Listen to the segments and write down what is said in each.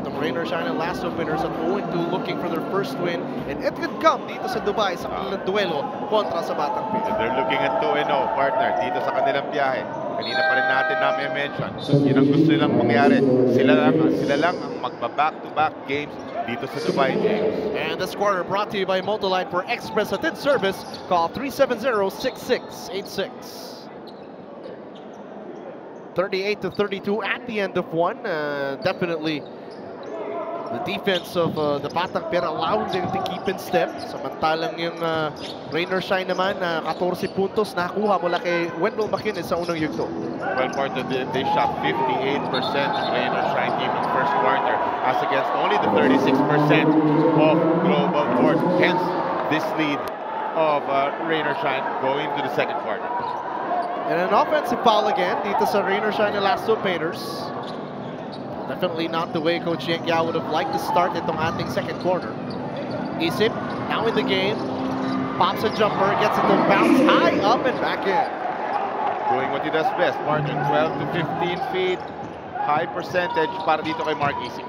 Itong Rain or Shine ang last openers at 0-2 looking for their first win. And it could come dito sa Dubai sa kanilang duelo kontra sa Batang Pia. They're looking at 2-0, partner, dito sa kanilang biyahe. Kanina pa rin natin mention. Yun ang gusto nilang mangyari. Sila lang ang magba-back-to-back games dito sa Dubai, James. And this quarter brought to you by Motolite for Express Atid Service. Call 370-6686. 38-32 at the end of one. Definitely the defense of the Batang Pia allowed them to keep in step. Samantalang yung Rain or Shine naman, 14 puntos nakuha mula kay Wendell McInnes sa unang yugto. Well, partner, they shot 58% Rain or Shine team in the first quarter as against only the 36% of Global Board. Hence, this lead of Rain or Shine going to the second quarter. And an offensive foul again dito sa Rain or Shine Elasto Painters. Definitely not the way Coach Yeng Yao would have liked to start itong ating second quarter. Isip, now in the game, pops a jumper, gets it to bounce high up and back in. Doing what he does best, partner, 12 to 15 feet, high percentage para dito kay Mark Isip.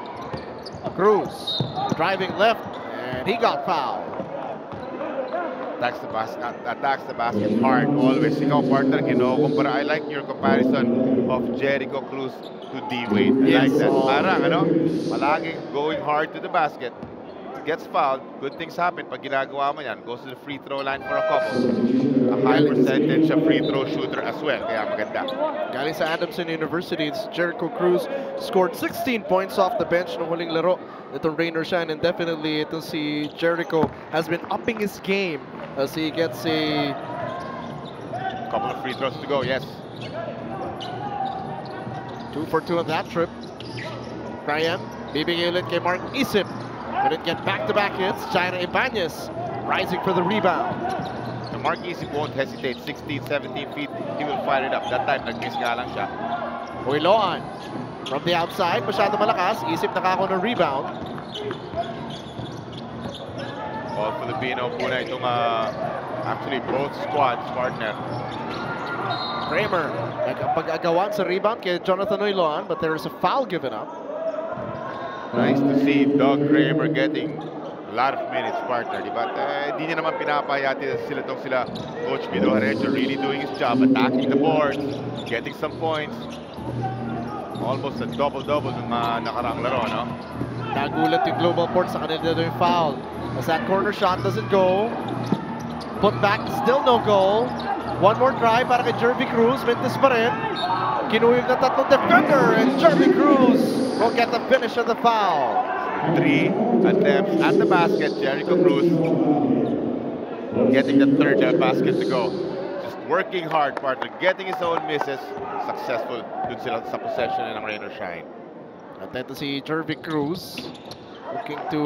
Cruz, driving left, and he got fouled. Attacks the basket hard always. Ikaw, partner, kinukumpara. I like your comparison of Jericho Cruz to D-Wade. I like that. Parang, palaging going hard to the basket. Gets fouled, good things happen. Pag ginagawa mo yan, goes to the free throw line for a couple. A high percentage of free throw shooter as well. Kaya maganda. Galing sa Adamson University, Jericho Cruz scored 16 points off the bench ng huling laro. Itong Rain or Shine, and definitely itong si Jericho has been upping his game as he gets a couple of free throws to go, yes. 2 for 2 on that trip. Ryan, bibigay ulit kay Mark Isip. Couldn't get back-to-back hits. Jaira Ibanez rising for the rebound. The Mark Isip won't hesitate. 16, 17 feet, he will fire it up. That time, nag-miss nga lang siya. Huiloan from the outside, masyado malakas. Isip nakako ng rebound. All Filipino po na itong actually both squads, partner. Kramer nagpag-agawan sa rebound kay Jonathan Huiloan, but there is a foul given up. Nice to see Doug Kramer getting a lot of minutes, partner. But hindi niya naman pinapayati sila Coach Mido Harecho really doing his job, attacking the boards, getting some points. Almost a double-double ng nakaraang laro, no? Nagulat yung Global Port sa kanila yung foul. As that corner shot doesn't go. Put back, still no goal. One more try para kay Jervy Cruz. Mendes pa rin. Kinuwib na tatlong defender, and Jervy Cruz will get the finish of the foul. 3 attempts at the basket. Jericho Cruz getting the third basket to go. Just working hard, partner, getting his own misses. Successful dun sila sa possession ng Rain or Shine. At ito si Jervy Cruz looking to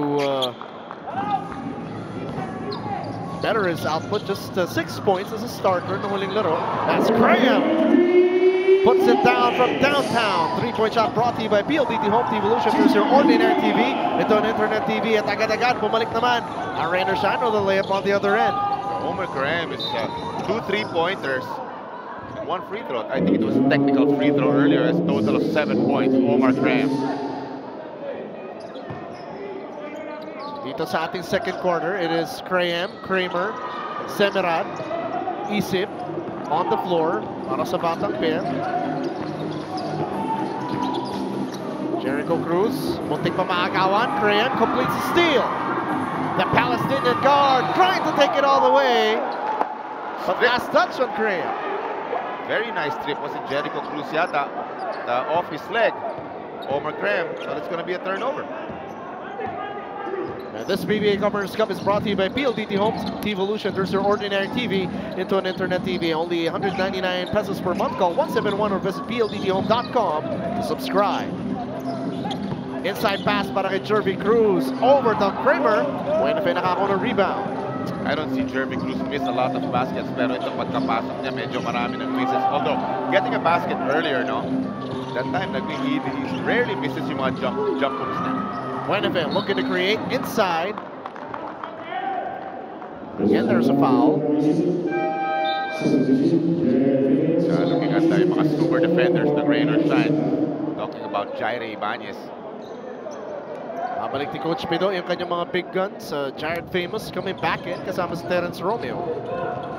better his output. Just 6 points as a starter ng huling laro. That's Graham. Puts it down from downtown. 3-point shot brought to you by PLDT Home Evolution through your Ordinary TV. Ito ang Internet TV at agad-agad bumalik naman ang Rain or Shine with the layup on the other end. Omar Graham is 2 3-pointers and 1 free throw. I think it was a technical free throw earlier. It's a total of 7 points. Omar Graham. Dito sa ating second quarter, it is Kramer, Semerad, Isip on the floor para sa Batang Pia. Jericho Cruz, muntik pa maagawan. Kramer completes the steal. The Palestinian guard trying to take it all the way. But last touch on Kramer. Very nice trip. Was it Jericho Cruz yata? Off his leg. Omar Graham. So it's going to be a turnover. And this PBA Governors Cup is brought to you by PLDT Homes Evolution. There's your Ordinary TV into an Internet TV. Only 199 pesos per month. Call 171 or visit pldthome.com to subscribe. Inside pass para kay Jervy Cruz. Over to Kramer. Buena fe nakako ng rebound. I don't see Jervy Cruz miss a lot of baskets, pero ito pagkapasok niya medyo marami ng misses. Although, getting a basket earlier, no? That time, he rarely misses yung mga jump hooks na. Buenavent looking to create inside. Again, there's a foul. So looking at yung mga super defenders ng Rain or Shine. Talking about Jaira Ibanez. Babalik ni Coach Pido yung kanyang mga big guns. Jared Famous coming back in kasama si Terence Romeo.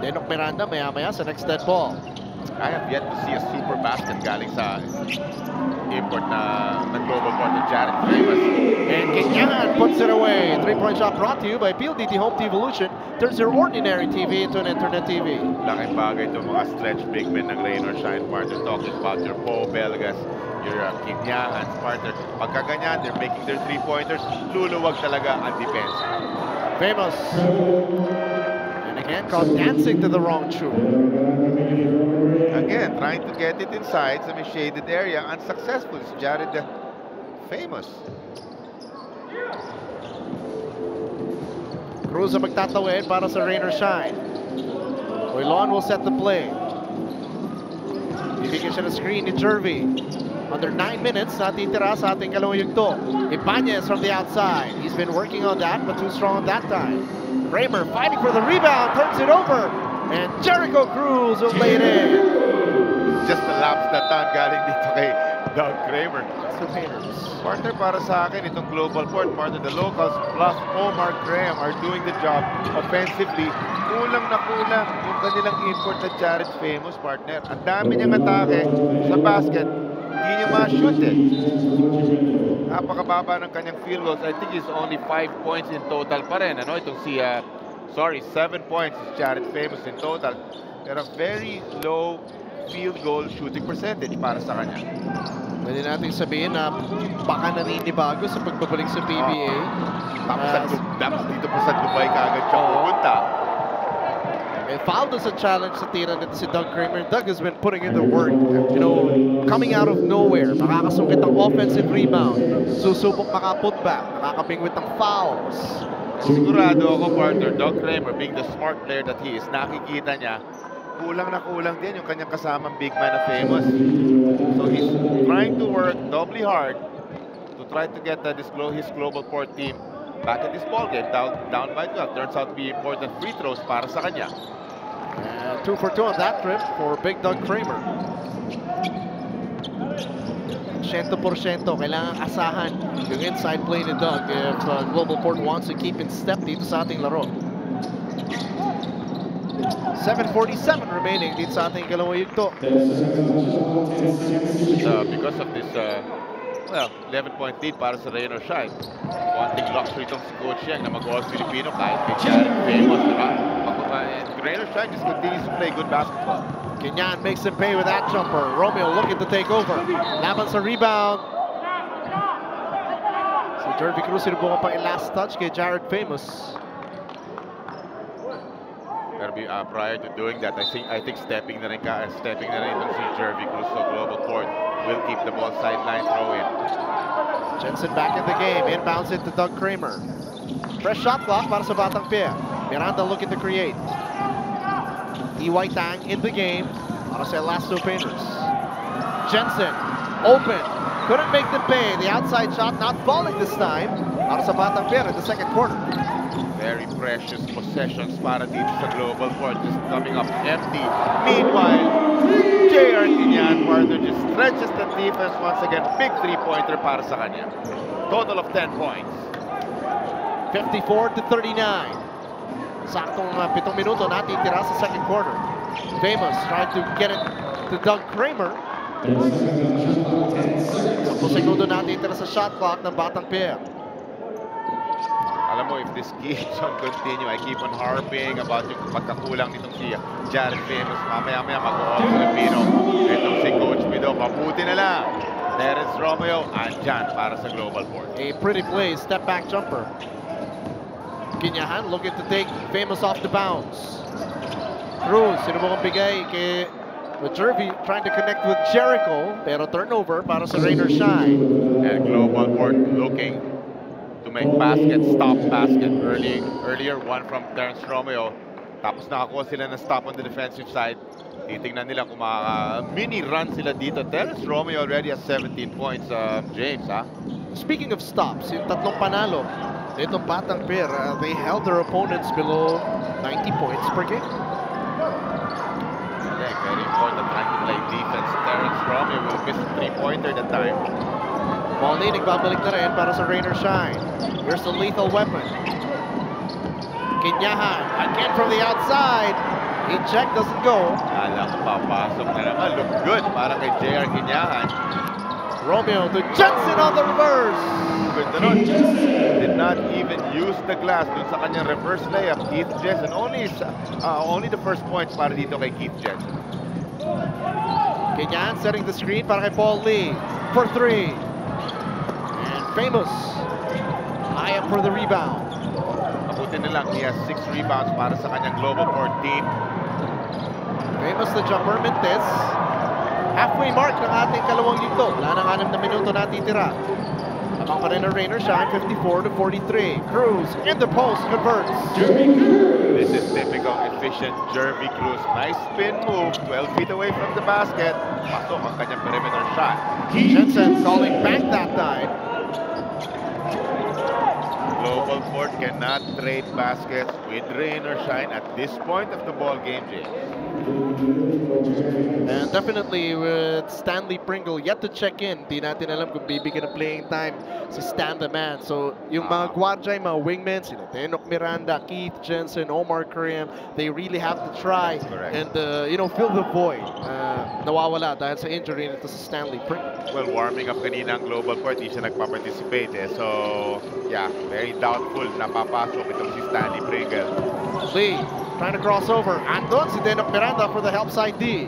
Denok Miranda maya-maya sa next dead ball. I have yet to see a super basket galing sa import na global port ng Jared Famous. And Kenyan puts it away. Three-point shot brought to you by PLDT Home Evolution. Turns your ordinary TV into an internet TV. Laking bagay itong mga stretch big men ng Rain or Shine partner. Talking about your Poe Belgas, your Kinyahans partner. Pagka ganyan, they're making their three-pointers. Luluwag talaga ang defense. Famous. And again, caught dancing to the wrong shoe. Again, trying to get it inside sa may shaded area. Unsuccessful. It's Jared Famous. Cruz ang magtatawid para sa Rain or Shine. Oilon will set the play. Bibigyan siya ng screen ni Jervy. Under 9 minutes, natitira sa ating kalawang yugto. Ibanez from the outside. He's been working on that, but too strong that time. Kramer fighting for the rebound, turns it over. And Jericho Cruz will lay it in. Just a lapse na time galing dito kay Doug Kramer. So Painters. Partner, para sa akin, itong global port, partner, the locals plus Omar Graham are doing the job offensively. Kulang na kulang yung kanilang import na Jared Famous, partner. Ang dami niyang atake sa basket. Hindi niya ma-shoot eh. Napakababa ng kanyang field goals. I think he's only 5 points in total pa rin. Ano? Itong 7 points is Jared Famous in total. Pero very low field goal shooting percentage para sa kanya. Pwede natin sabihin na baka naninibago sa pagbabalik sa PBA. Tapos dito pa sa Dubai kaagad siya pupunta. And fouled as a challenge sa tira nito si Doug Kramer. Doug has been putting in the work, coming out of nowhere. Makakasungkit ng offensive rebound. Susubok maka-putback. Nakakapingwit ng fouls. Sigurado ako, partner, Doug Kramer, being the smart player that he is, nakikita niya, kulang na kulang din yung kanyang kasamang big man na Famous. So he's trying to work doubly hard to try to get his global port team back at this ball game, down by 12. Turns out to be important free throws para sa kanya. And 2 for 2 on that trip for big Doug Kramer. 100% kailangan asahan yung inside play ni Doug if Global Port wants to keep in step dito sa ating laro. 7:47 remaining dito sa ating kalawang yugto. Because of this 11-point lead para sa Rain or Shine. Wanting luxury itong si Coach Yang na mag-all Filipino kahit kay Jared Famous, diba? Rain or Shine just continues to play good basketball. Kenyan makes him pay with that jumper. Romeo looking to take over. Laban sa rebound. Si Jervy Cruz sinubukan pang last touch kay Jared Famous. Pero prior to doing that, I think stepping na rin itong si Jervy Cruz so Global Port will keep the ball sideline throw in. Jensen back in the game. Inbounds it to Doug Kramer. Fresh shot clock para sa Batang Pier. Miranda looking to create. E.Y. Tang in the game para sa Elasto Painters. Jensen open. Couldn't make the pay. The outside shot not falling this time para sa Batang Pier in the second quarter. Very precious possessions para dito sa Global Port, just coming up empty. Meanwhile, J.R. Tinian, partner, just stretches the defense once again. Big three-pointer para sa kanya. Total of 10 points. 54-39. Saktong 7 minuto natitira sa second quarter. Famous trying to get it to Doug Kramer. 10 segundo natitira sa shot clock ng Batang Pier. Alam mo, if this keeps on continue, I keep on harping about yung pagkakulang nitong si Jared Famous. Mamaya-maya mag-o-all Filipino. Itong si Coach Pido, mabuti na lang. Terence Romeo, andyan para sa Global Port. A pretty play, step back jumper. Kinyahan looking to take Famous off the bounce. Cruz, sinubukang bigay kay Jervy, trying to connect with Jericho, pero turnover para sa Rain or Shine. And Global Port looking to make stop basket earlier, one from Terence Romeo. Tapos nakakuha sila ng stop on the defensive side. Titingnan nila kung mini run sila dito. Terence Romeo already has 17 points, James, ha? Speaking of stops, yung tatlong panalo nitong Batang Pier, they held their opponents below 90 points per game. Yeah, very important trying to play defense. Terence Romeo will miss a three-pointer that time. Molly nagbabalik na rin para sa Rain or Shine. Here's the lethal weapon. Kinyahan, again from the outside. He check, doesn't go. Alang papasok na naman. Look good para kay JR Kinyahan. Romeo to Jensen on the reverse. Ganda nun. Did not even use the glass dun sa kanyang reverse layup. Keith Jensen, only the first points para dito kay Keith Jensen. Kinyahan setting the screen para kay Paul Lee for three. And Famous high up for the rebound. Mabuti na lang, he has 6 rebounds para sa kanyang Global Port team. Famous the jumper, Mintes. Halfway mark ng ating kalawang yugto. Wala nang 6 na minuto natitira. Lamang pa rin ang Rain or Shine, 54-43. Cruz in the post, converts. This is typical efficient Jervy Cruz. Nice spin move, 12 feet away from the basket. Pasok ang kanyang perimeter shot. Jensen calling back that time. Global Port cannot trade baskets with Rain or Shine at this point of the ball game, Jay. And definitely with Stanley Pringle yet to check in. Di natin alam kung bibigyan ng playing time si Stan the Man. So yung mga gwardiya, yung mga wingmen, sila Tenok Miranda, Keith Jensen, Omar Kareem, they really have to try and fill the void. Nawawala dahil sa injury nito si Stanley Pringle. Well, warming up kanina ang Global Port, di siya nagpa-participate eh. So, yeah, very doubtful na papasok itong si Stanley Pringle. Lee trying to cross over. Andon si Tenok Miranda for the help side D.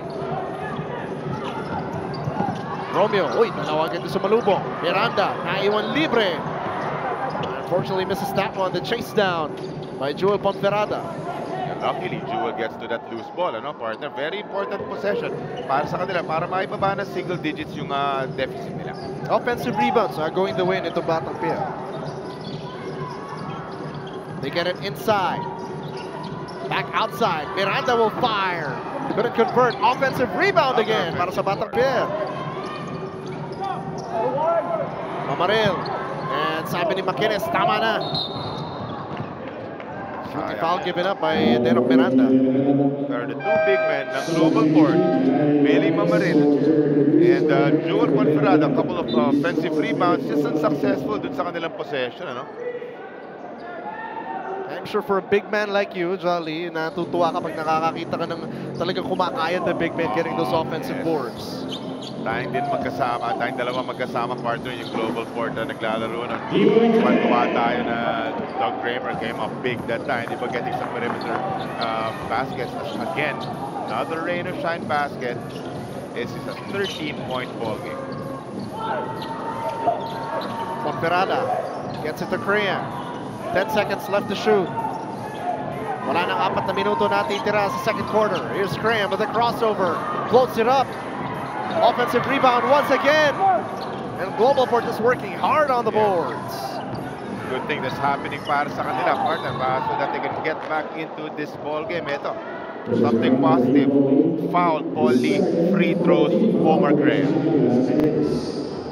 Romeo, nanawagan doon sa malubong. Miranda, naiwan libre. Unfortunately misses that one. The chase down by Joel Ponferrada. And luckily, Jewel gets to that loose ball, partner? Very important possession para sa kanila, para maibaba na single digits yung deficit nila. Offensive rebounds are going the way nito Batang Pier. They get it inside. Back outside. Miranda will fire. Couldn't convert. Offensive rebound again para sa Batang Pier. Mamaril. And sabi ni Maquines, tama na. Shooting foul given up by Tenok Miranda. There are the two big men ng Global Port, Billy Mamaril and Joel Ponferrada. A couple of offensive rebounds, just unsuccessful dun sa kanilang possession, I'm sure for a big man like you, Jolly, natutuwa kapag nakakakita ka ng talagang kumakayad na big man getting those offensive boards. Tayong din magkasama, tayong dalawa magkasama partner yung Global Port na naglalaro ng tuwa tayo na Doug Kramer came up big that time, di ba, getting some perimeter baskets. Again, another Rain or Shine basket. This is a 13-point ball game. Ponferrada gets it to Korea. 10 seconds left to shoot. Wala nang 4 na minuto natitira sa second quarter. Here's Graham with a crossover. Floats it up. Offensive rebound once again. And Global Port is working hard on the boards. Good thing that's happening para sa kanila, partner, so that they can get back into this ball game. Ito, something positive. Foul, Paul Lee, free throws, Omar Graham.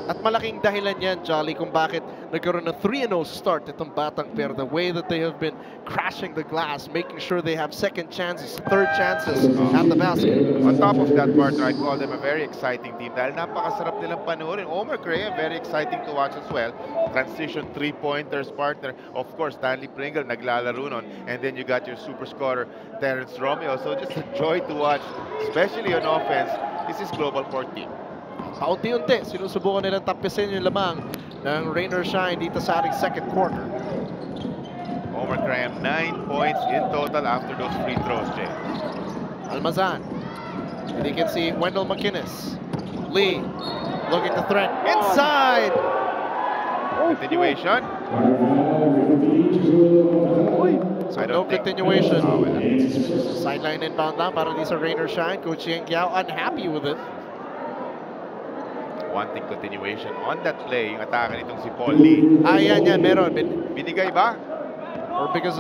At malaking dahilan yan, Jolly, kung bakit nagkaroon ng 3-0 start itong Batang Pier. The way that they have been crashing the glass, making sure they have second chances, third chances at the basket. On top of that, partner, I call them a very exciting team dahil napakasarap nilang panoorin. Omar Graham, very exciting to watch as well. Transition three-pointers, partner. Of course, Stanley Pringle naglalaro nun. And then you got your super scorer, Terrence Romeo. So just a joy to watch, especially on offense. This is Global Port team. Paunti-unti, sinusubukan nilang tapisin yung lamang ng Rain or Shine dito sa ating second quarter. Omar Graham, 9 points in total after those free throws, Jay. Almazan. And you can see Wendell McInnes. Lee looking to threat inside. Continuation. So no continuation. Sideline inbound lang para sa Rain or Shine. Coach Yang Giao unhappy with it. Wanting continuation on that play, yung atake nitong si Paul Lee. Yan, meron. Binigay ba? Or because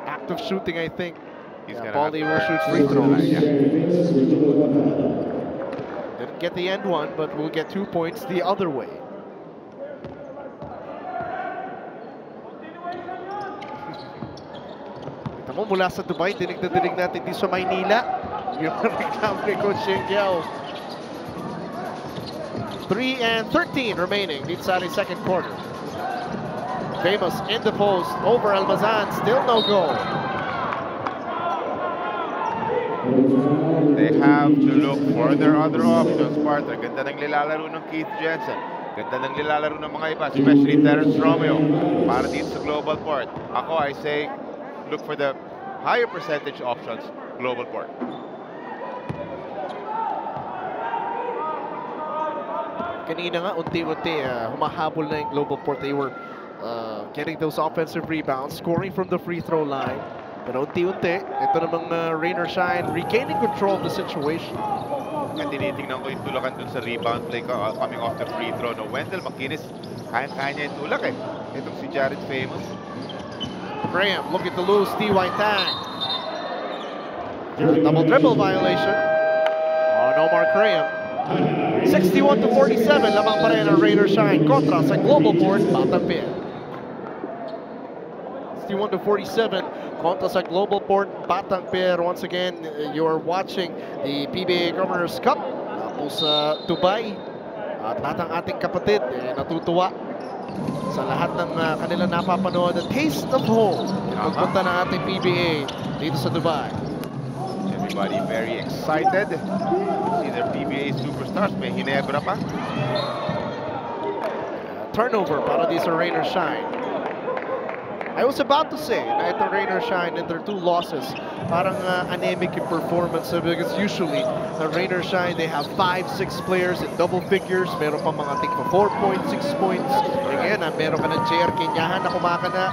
active shooting, I think. Paul Lee will shoot free throws. Didn't get the end one, but we'll get 2 points the other way. Kita mo, mula sa Dubai, dinig na dinig natin dito sa Maynila. Yung reklamo ni Coach Yang Giao. 3:13 remaining dito sa ating second quarter. Famous in the post over Almazan, still no goal. They have to look for their other options, partner. Ganda ng nilalaro ng Keith Jensen. Ganda ng nilalaro ng mga iba, especially Terence Romeo, para dito sa Global Port. Ako, I say, look for the higher percentage options, Global Port. Kanina nga, unti-unti, humahabol na yung Global Port. They were getting those offensive rebounds, scoring from the free throw line. Pero unti-unti, ito namang rain or shine, regaining control of the situation. At tinitingnan ko yung tulakan dun sa rebound play coming off the free throw. No, Wendell McInnes, kaya niya yung tulak eh. Itong si Jared Famous. Graham looking to lose T.Y. Tang. Double dribble violation on Omar Graham. 61-47, lamang pa rin ang rain or shine kontra sa Global Port Batang Pier. 61-47 kontra sa Global Port Batang Pier. Once again, you're watching the PBA Governors Cup po sa Dubai. At lahat ng ating kapatid natutuwa sa lahat ng kanilang napapanood. The taste of home. Pagpunta ng ating PBA dito sa Dubai. Everybody very excited to see their PBA superstars. May Hinebra pa. Turnover para di sa rain or shine. I was about to say na itong rain or shine and their two losses, parang anemic yung performance because usually the rain or shine, they have 5-6 players in double figures. Meron pa mga tigpa 4 points, 6 points. Again, meron ka ng JR Kenyahan na kumakana,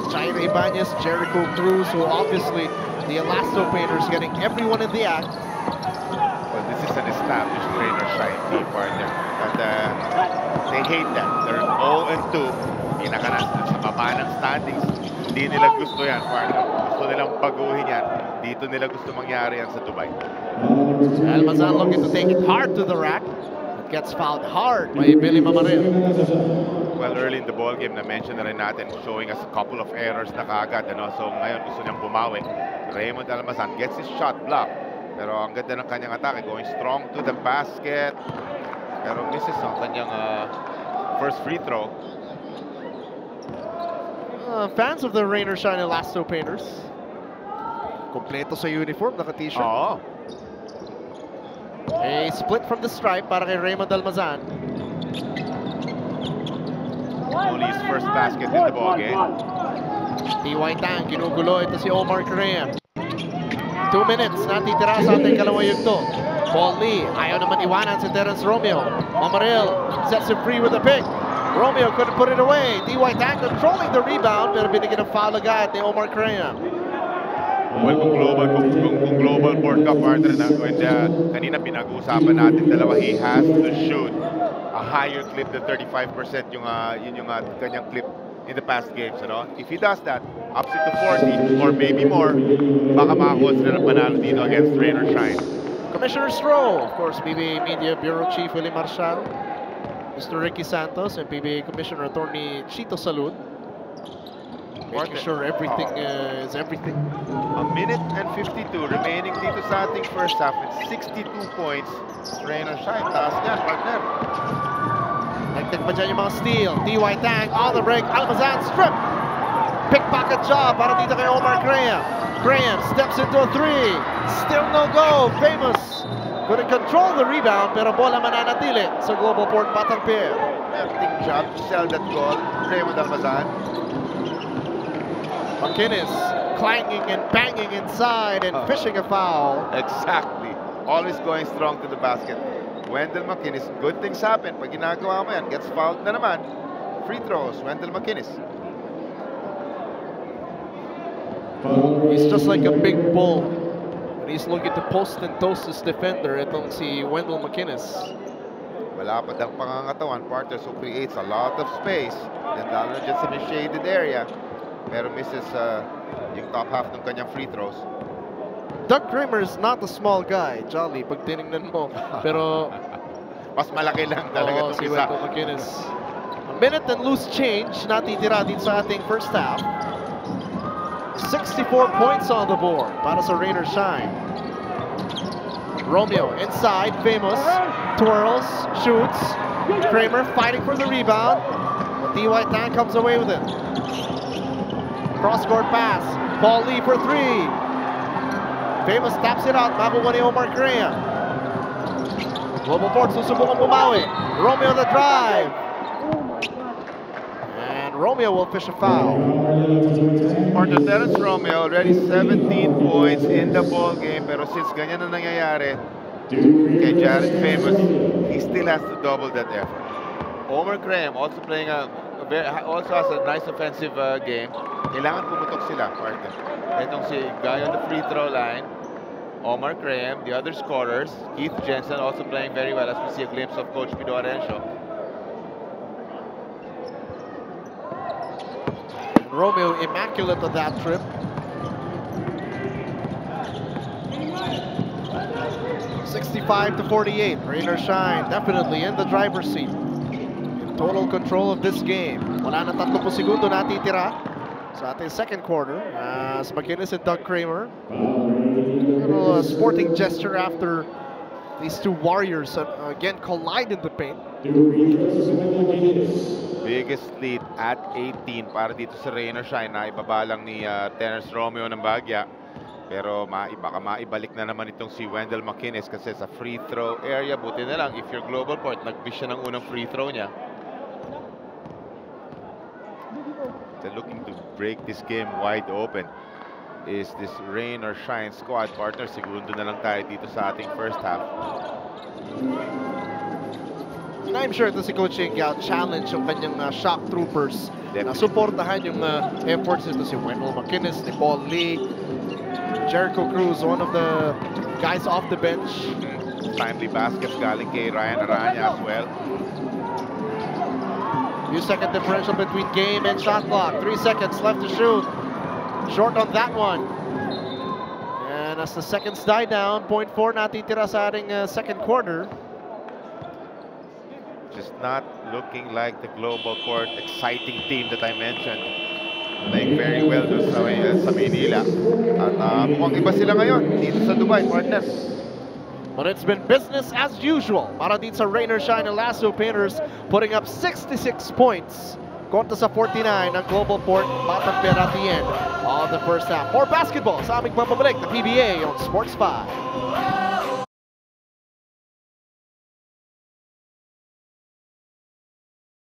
Jairo Ibanez, Jericho Cruz, who obviously the Elasto Painters getting everyone in the act. Well, this is an established rain or shine team, partner. But they hate that. They're 0-2. Pinaka sa baba ng standings. Hindi nila gusto yan, partner. Gusto nilang baguhin yan. Dito nila gusto mangyari yan sa Dubai. Almazan looking to take it hard to the rack. It gets fouled hard by Billy Mamaril. Well, early in the ball game, na-mention na rin natin, showing us a couple of errors na kaagad. Ano? So ngayon, gusto niyang bumawi. Raymond Almazan gets his shot blocked. Pero ang ganda ng kanyang atake, going strong to the basket. Pero misses ang kanyang first free throw. Fans of the rain or shine Elasto Painters. Kompleto sa uniform, naka-t-shirt. Oo. A split from the stripe para kay Raymond Almazan. Only his first basket in the ball game. T.Y. Tang, ginugulo ito si Omar Graham. 2 minutes natitira sa ating kalawang yugto. Paul Lee, ayaw naman iwanan si Terence Romeo. Mamaril sets him free with a pick. Romeo couldn't put it away. T.Y. Tang controlling the rebound, pero binigyan ng foul agad ni Omar Graham. Well, kung global board ka, partner, na kanina pinag-uusapan natin dalawa, he has to shoot a higher clip than 35% yung kanyang clip in the past games. Ano? If he does that, ups it to 40 or maybe more, baka makakuha sila ng panalo dito against rain or shine. Commissioner Stroh, of course, PBA Media Bureau Chief Willie Marshall, Mr. Ricky Santos, and PBA Commissioner Attorney Chito Salud. Making sure everything is everything. A minute and 52 remaining dito sa ating first half with 62 points. Rain or shine, taas niyan, partner. Nagtag pa dyan yung mga steal. T.Y. Tang on the break. Almazan strip. Pickpocket job para dito kay Omar Graham. Graham steps into a three. Still no go. Famous. Couldn't control the rebound, pero bola mananatili sa Global Port Batang Pier. Big job to sell that goal. Raymond Almazan. McInnes clanging and banging inside and fishing a foul. Exactly. Always going strong to the basket. Wendell McInnes, good things happen. Pag ginagawa mo yan, gets fouled na naman. Free throws, Wendell McInnes. He's just like a big bull. And he's looking to post and toast his defender. Itong si Wendell McInnes. Malapad ang pangangatawan, partner, so creates a lot of space. And lalo na dyan sa may shaded area. Pero misses yung top half ng kanyang free throws. Doug Kramer is not a small guy, Jolly, pag tinignan mo. Pero mas malaki lang talaga itong si isa. Wendell McInnes. A minute and loose change natitira dito sa ating first half. 64 points on the board para sa rain or shine. Romeo inside, Famous twirls, shoots, Kramer fighting for the rebound. But D.Y. Tang comes away with it. Cross-court pass. Paul Lee for three. Famous taps it out. Makuha ni Omar Graham. Global Port susubukang bumawi. Romeo the drive. And Romeo will fish a foul. Partner Terrence Romeo already 17 points in the ball game. Pero since ganyan na nangyayari kay Jared Famous, he still has to double that effort. Omar Graham also playing also has a nice offensive game. Kailangan pumutok sila, partner. Itong si guy on the free throw line, Omar Graham, the other scorers, Keith Jensen also playing very well as we see a glimpse of Coach Pido Arencio. Romeo immaculate on that trip. (65-48). Rain or shine, definitely in the driver's seat. In total control of this game. Wala na 30 segundo natitira sa ating second quarter. As McInnes and Doug Kramer. A little sporting gesture after these two warriors again collide in the paint. Biggest lead at 18 para dito sa Rain or Shine na ibaba lang ni Terrence Romeo ng Bagya. Pero baka maibalik na naman itong si Wendell McInnes kasi sa free throw area. Buti na lang if you're Global Port, nag-miss siya ng unang free throw niya. They're looking to break this game wide open. Is this Rain or Shine squad, partner? Segundo na lang tayo dito sa ating first half. And I'm sure ito si Coach Yao challenge yung kanyang shock troopers na suportahan yung efforts nito si Wendell McInnes, ni Paul Lee, Jericho Cruz, one of the guys off the bench. Timely baskets galing kay Ryan Aranya as well. Few second differential between game and shot clock. 3 seconds left to shoot. Short on that one. And as the seconds die down, 0.4 natitira sa ating second quarter. Just not looking like the Global Port exciting team that I mentioned. Playing very well doon sa Manila. At mukhang iba sila ngayon dito sa Dubai, partner. But it's been business as usual para dito sa Rain or Shine and Lasso Painters, putting up 66 points kontra sa 49 ng Global Port Batang Pera at the end of the first half. More basketball sa aming pababalik na PBA on Sports 5.